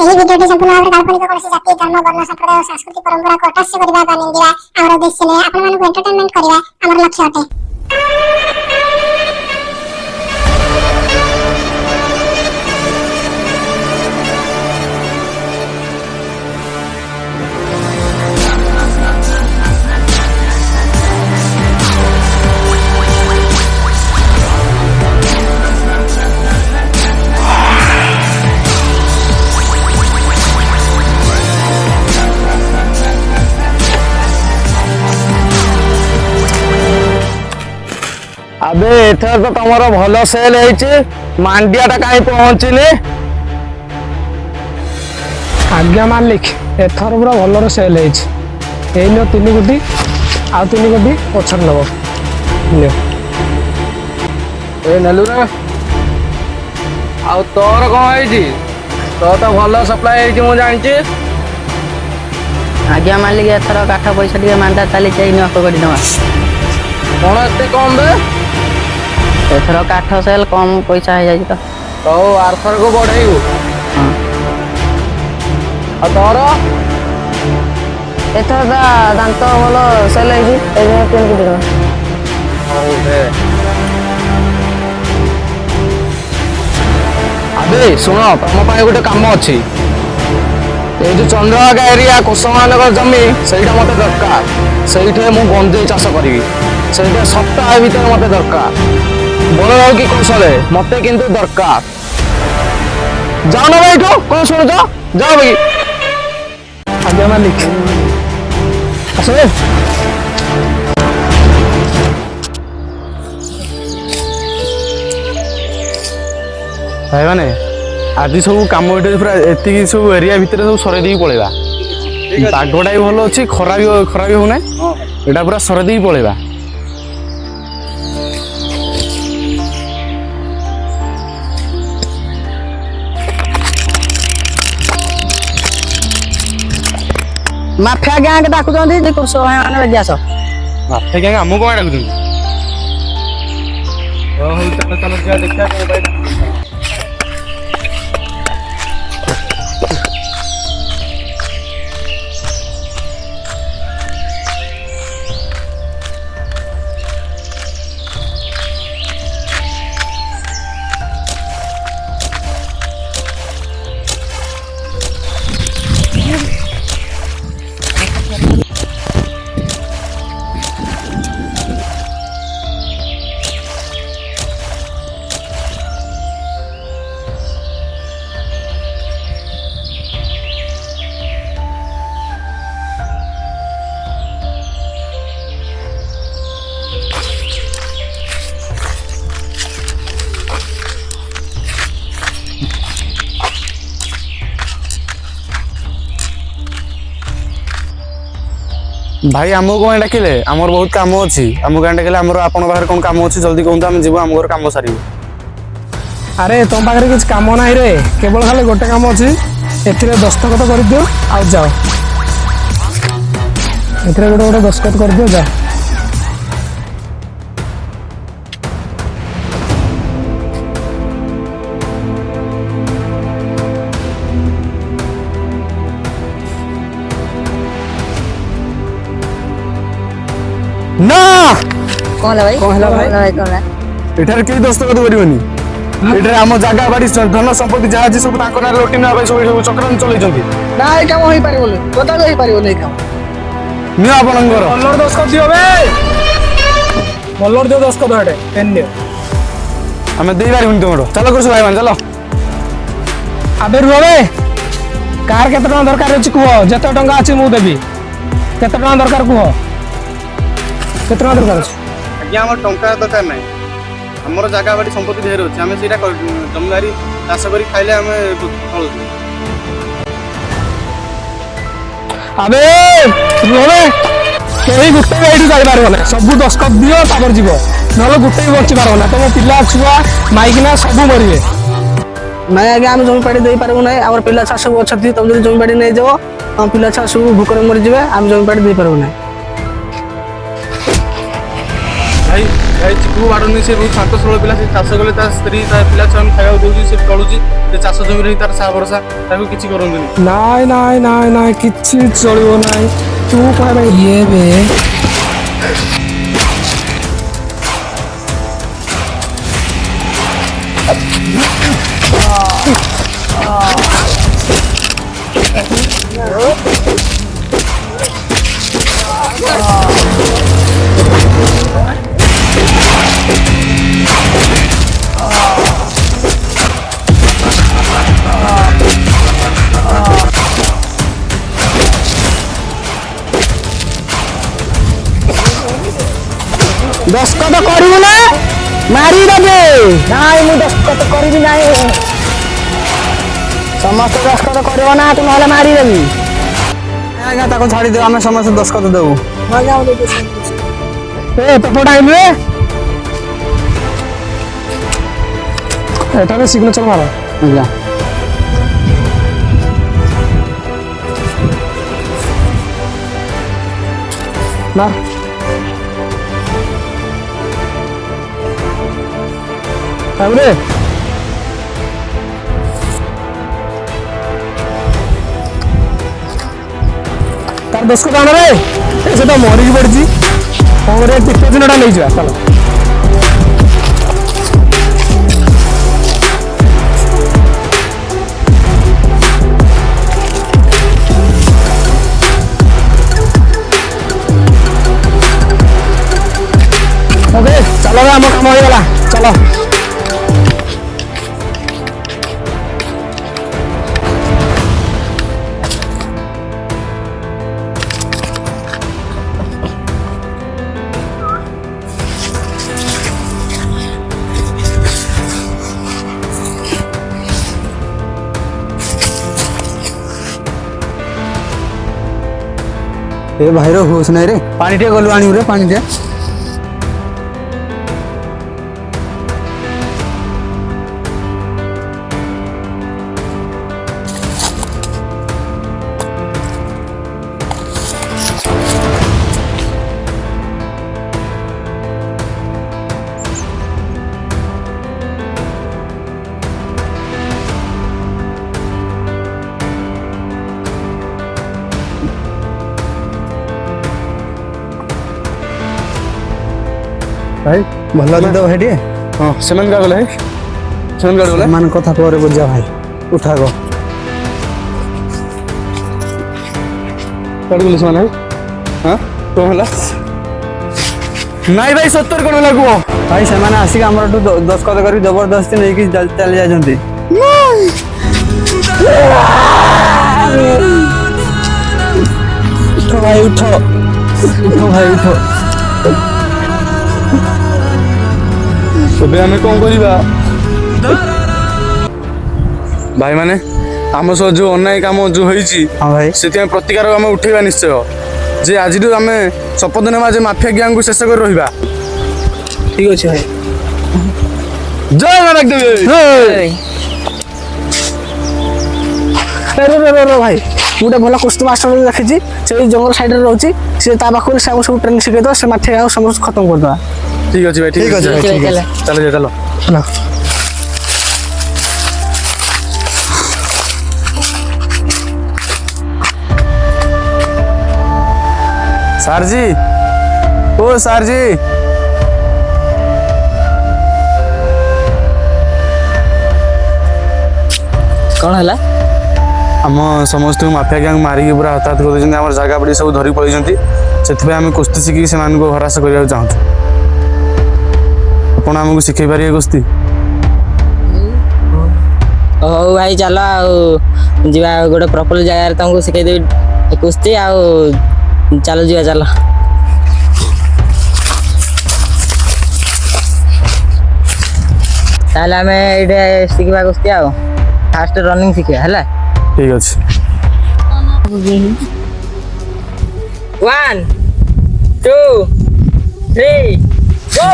ଏହି ଭିଡ଼ିଓଟି ସମ୍ପୂର୍ଣ୍ଣ ଭାବରେ କାଳ୍ପନିକ କୌଣସି ଜାତି ଧର୍ମ ବର୍ଣ୍ଣ ସମ୍ପ୍ରଦାୟ ଓ ସାଂସ୍କୃତିକ ପରମ୍ପରାକୁ ଅଟହାସ୍ୟ କରିବା ବା ନିନ୍ଦିବା ଆମର ଉଦ୍ଦେଶ୍ୟ ନୁହେଁ। ଆପଣମାନଙ୍କୁ ଏଣ୍ଟରଟେନମେଣ୍ଟ କରିବା ଆମର ଲକ୍ଷ୍ୟ ଅଟେ। अबे एथर तो तमरो भलो सेल हेछि मांडियाटा काई पहुंचिले। आज्ञा मालिक एथर पूरा भलर सेल हेछि एई नो 3 कोटी आ 3 कोटी पछर नबो ले ए नेलु रे आ तोर कोन हेछि तो भलो सप्लाई हेछि मु जानि छि। आज्ञा मालिक एथर काठ पैसा टिके मांदा ताली चाहि न को करि दवा कोन एते कम बे एथर काठ सेल कम पैसा हो जाई तो आर्थर को बढ़ाइबो। आ तोर एथर दा दांत बोलो सेल हेछि ए 3 कोटी टका। हौ दे अबे सुनो तम पाए गोटे काम अछि ए जो चंद्रभागा एरिया कुसुमानगर जमी सेटा मते दरकार सेठे मु गंजे चाष करबी सेटा सप्ताह भीतर मते दरकार बड़ हो कि कौशल मते किंतु दरकार। जाओ ना भाई तो कौन सुनो जाओ जाओ भाई। आज्ञा मालिक आसो भाई माने आज सब कम पूरा एति सब एरिया भितर सब सरे दी पळेबा पागडा भी भलो अछि खरा भी होने एटा पूरा सरे दी पळेबा। माफिया गैंग डाकु जंदी जे कुछ भाई माने लगी आसो माफिया गैंग हमु कोन डाकु जंदी ओ हो चलो चलो जा देखा के भाई। भाई आमको कौन डाकिले आमर बहुत काम अच्छी आमको कहीं डाकिले आमर आपण बाहर कौन काम अच्छी जल्दी कहूँ आम जीव आम घर काम सारू। अरे तुम पाखे किसी काम ना रे केवल खाली गोटे काम अच्छी एथिरे दस्तखत कर दियो आ जाओ एथिरे गोटे गोटे दस्तखत कर दियो जा। ना कौन है भाई कौन है भाई कौन है एठार के दस्तखत करबनी एठार हम जागा बाड़ी धन संपत्ति जहाँ जी सब तांको नारे लोटी ना भाई सब चक्रांत चलैछंती ना ए काम होई पारिबो कोता होई पारिबो नै काम नियो आपनकर मल्लर दस्तखत दियो बे मल्लर दियो दस्तखत हटे पेन दियो हमें दे बारी तुम चलो कर भाई मान चलो। अबे रुह बे कार केते टका दरकार अछि कुहो जते टका अछि मु देबी केते टका दरकार कुहो केते टका दरकार अछि। आज्ञा हमर टंका दरकार नाही हमर जागा बाड़ी संपत्ति ढेर अछि हमें सीटा जमीदारी चाष करी खाइले हमें फल। अबे रुह बे केही गुटे एठी जाई पारबो ना सब दस्तखत दियो तापर जीवो नलो गुटे भी बंची पारबो ना तुम पिला छुआ माइकिना सब मरिबे मैं आगे हम जमी पाड़ी दे पारबो नै हमर पिला छा सब अछती तुम जदी जमी पाड़ी नै जाओ हम पिला छा सब भूख रे मरि जिवे हम जमी पाड़ी दे पारबो नै भाई ଭାଇ ଚିକୁ ବାଡ଼ୁନି, ସେ ବହୁତ ଶାନ୍ତ ସରଳ ପିଲା। ସେ ଚାଷ କଲେ ତା ସ୍ତ୍ରୀ ତା ପିଲା ଛୁଆଙ୍କୁ ଖାଇବାକୁ ଦେଉଛି, ସେ ଚଳୁଛି। ସେ ଚାଷ ଜମିରେ ହିଁ ତାର ସାହା ଭରସା, ତାକୁ କିଛି କରନ୍ତୁନି। ନାଇଁ ନାଇଁ ନାଇଁ ନାଇଁ କିଛି ଚଳିବ ନାହିଁ। ତୁ କହ ଇଏ ବେ ଦସ୍ତଖତ କରିବୁ ନା ମାରିଦେବେ। ନାଇଁ ମୁଁ ଦସ୍ତଖତ କରିବି ନାହିଁ। ସମସ୍ତେ ଦସ୍ତଖତ କରିବ ନା, ତୁ ନହେଲେ ମାରିଦେବି। ଆଜ୍ଞା ତାକୁ ଛାଡ଼ିଦେବୁ, ଆମେ ସମସ୍ତେ ଦସ୍ତଖତ ଦେବୁ। ପେପର ଟାଇମରେ ଏଠାରେ ସିଗ୍ନେଚର ମାର। ଆଜ୍ଞା ନା ତାପରେ ତାର ଦସ୍ତଖତ ଆଣରେ ସେଟା ମରିକି ପଡିଛି। କଣ କରିବା, ଟିପ ଚିହ୍ନଟା ନେଇଯିବା ଚାଲ। ଓକେ ଚାଲ ରେ, ଆମ କାମ ହେଇଗଲା ଚାଲ। ଏ ଭାଇର ହୋସ୍ ନାହିଁ ରେ, ପାଣି ଟିକେ ଗଲୁ ଆଣିବୁ ରେ, ପାଣି ଟିକେ। ଭାଇ ଭଲ ଅଛି ତ ଭାଇ ଟିକେ? ହଁ ସେମାନେ କାହା ଗଲେ? ସେମାନେ କାହା ଗଲେ? ସେମାନଙ୍କ କଥା ପରେ ବୁଝା ଭାଇ, ଉଠା ଗ କାହାକୁ ଗଲେ ସେମାନେ? ହଁ କଣ ହେଲା? ନାଇଁ ଭାଇ ସତରେ କଣ ହେଲା କୁହ? ଭାଇ ସେମାନେ ଆସିକି ଆମର ଏଠୁ ଦସ୍ତଖତ କରି ଜବରଦସ୍ତି ନେଇକି ଚାଲି ଯାଇଛନ୍ତି। ଉଠ ଭାଇ ଉଠ, ଉଠ ଭାଇ ଉଠ। ଏବେ ଆମେ କଣ କରିବା? ଭାଇମାନେ ଆମ ସହ ଯୋଉ ଅନ୍ୟାୟ କାମ ଯୋଉ ହେଇଛି, ହଁ ଭାଇ ସେଥିପାଇଁ ପ୍ରତିକାର ଆମେ ଉଠେଇବା ନିଶ୍ଚୟ। ଯେ ଆଜିଠୁ ଆମେ ଶପଥ ନେବା ଯେ ମାଫିଆ ଗ୍ୟାଙ୍ଗକୁ ଶେଷ କରି ରହିବା। ଠିକ ଅଛି ଭାଇ। ଜୟ ମା ବାଗଦେବୀ। ଭାଇ ଗୋଟେ ଭଲ କୁସ୍ତି ମାଷ୍ଟର ଦେଖିଛି, ସେଇ ଜଙ୍ଗଲ ସାଇଡରେ ରହୁଛି। ସେ ତା ପାଖରୁ ସେ ଆମକୁ ସବୁ ଟ୍ରେନିଂ ଶିଖେଇଦେବ, ସେ ମାଠିଆ ଆଉ ସମସ୍ତ ଖତମ କରିଦେବା। ଠିକ ଅଛି ଭାଇ, ଠିକ ଅଛି ଭାଇ, ଠିକ ଅଛି। ଚାଲ ଚାଲ। ସାର୍ ଜି, ଓ ସାର୍ ଜି, କଣ ହେଲା? ଆମ ସମସ୍ତଙ୍କୁ ମାଫିଆ ଗ୍ୟାଙ୍ଗ ମାରିକି ପୁରା ହତାହତ କରିଦେଇଛନ୍ତି। ଆମର ଜାଗା ବାଡ଼ି ସବୁ ଧରି ପଳେଇଛନ୍ତି। ସେଥିପାଇଁ ଆମେ କୁସ୍ତି ଶିଖିକି ସେମାନଙ୍କୁ ହରାସ କରିବାକୁ ଚାହୁଁଛୁ। ଆପଣ ଆମକୁ ଶିଖେଇ ପାରିବେ କୁସ୍ତି? ହଉ ଭାଇ ଚାଲ ଆଉ ଯିବା ଗୋଟେ ପ୍ରପର ଜାଗାରେ ତମକୁ ଶିଖେଇଦେବି କୁସ୍ତି। ଆଉ ଚାଲ ଯିବା ଚାଲ। ତାହେଲେ ଆମେ ଏଇଠି ଶିଖିବା କୁସ୍ତି। ଆଉ ଫାଷ୍ଟ ରନିଂ ଶିଖିବା ହେଲା। ଠିକ ଅଛି। 1 2 3 go।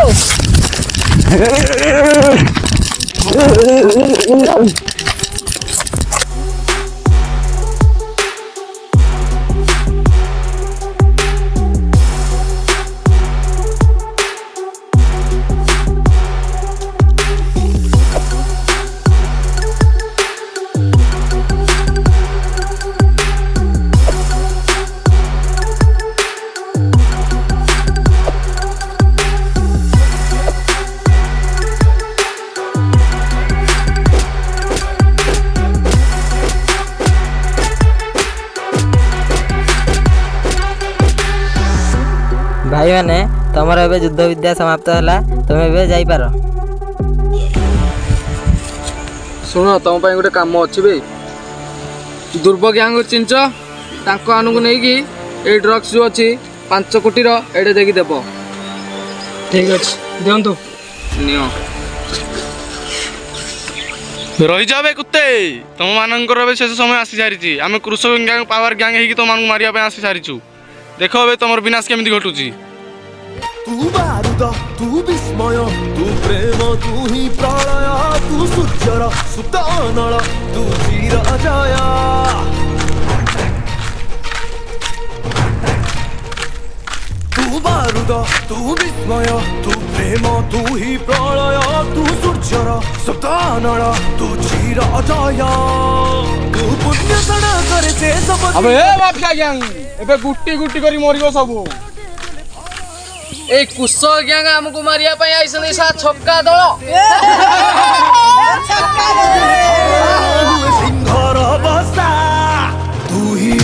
ଭାଇମାନେ ତମର ଏବେ ଯୁଦ୍ଧ ବିଦ୍ୟା ସମାପ୍ତ ହେଲା, ତମେ ଏବେ ଯାଇପାର। ଶୁଣ, ତମ ପାଇଁ ଗୋଟେ କାମ ଅଛି ବେ। ଦୁର୍ବ ଗ୍ୟାଙ୍ଗ ଚିଞ୍ଚ, ତାଙ୍କ ମାନଙ୍କୁ ନେଇକି ଏଇ ଡ୍ରଗ୍ସ ଯୋଉ ଅଛି 5 କୋଟିର ଏଇଟା ଦେଇକି ଦେବ। ଠିକ୍ ଅଛି, ଦିଅନ୍ତୁ। ନିଅ। ରହିଯାବେ କୁତେ, ତମମାନଙ୍କର ଏବେ ଶେଷ ସମୟ ଆସି ସାରିଛି। ଆମେ କୃଷକ ଗ୍ୟାଙ୍ଗ ପାୱାର ଗ୍ୟାଙ୍ଗ ହେଇକି ତମମାନଙ୍କୁ ମାରିବା ପାଇଁ ଆସି ସାରିଛୁ। ଦେଖ ଏବେ ତମର ବିନାଶ କେମିତି ଘଟୁଛି। तू बारूद तू विस्मय तू प्रेम तू ही प्रलय तू सूर्यर सुतनल तू चिर जय तू बारूद तू विस्मय तू प्रेम तू ही प्रलय तू सूर्यर सुतनल तू चिर जय तू पुण्य सणा करे से सब अबे ए माफिया ग्यांग एबे गुट्टी गुट्टी करी मरिबो सबु। ए कुश ग्यांग हमको मारिया पई आइसने सा छक्का दळ। सिंहर बसा तू ही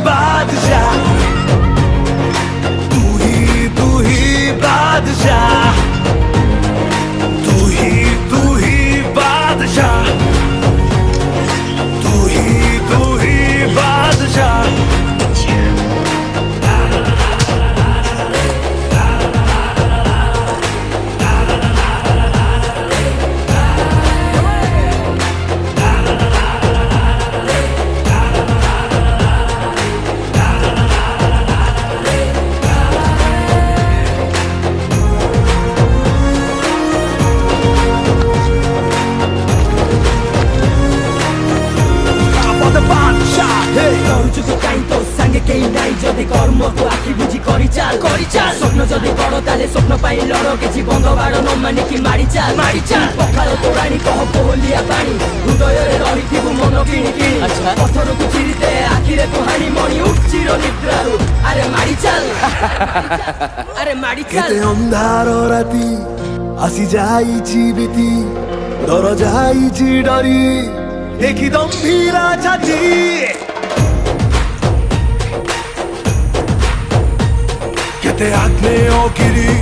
बादशाह तू ही बादशाह तू ही बादशाह तू ही बादशाह स्वप्न जदि बड़ ताले स्वप्न पाई लड़ किसी बंद बाड़ न मानिकी मारी चाल पखाल तोराणी कह कोहलिया पानी हृदय रही मन किणी किणी पथर को चिरीते आखिरे कहानी मणि उच्चिर निद्रारू अरे मारी चाल अरे मारी चाल अंधार राती आसी जाइछि बीती डर जाइछि डरी देखि दम्भीरा छाती केते आग्नेय गिरी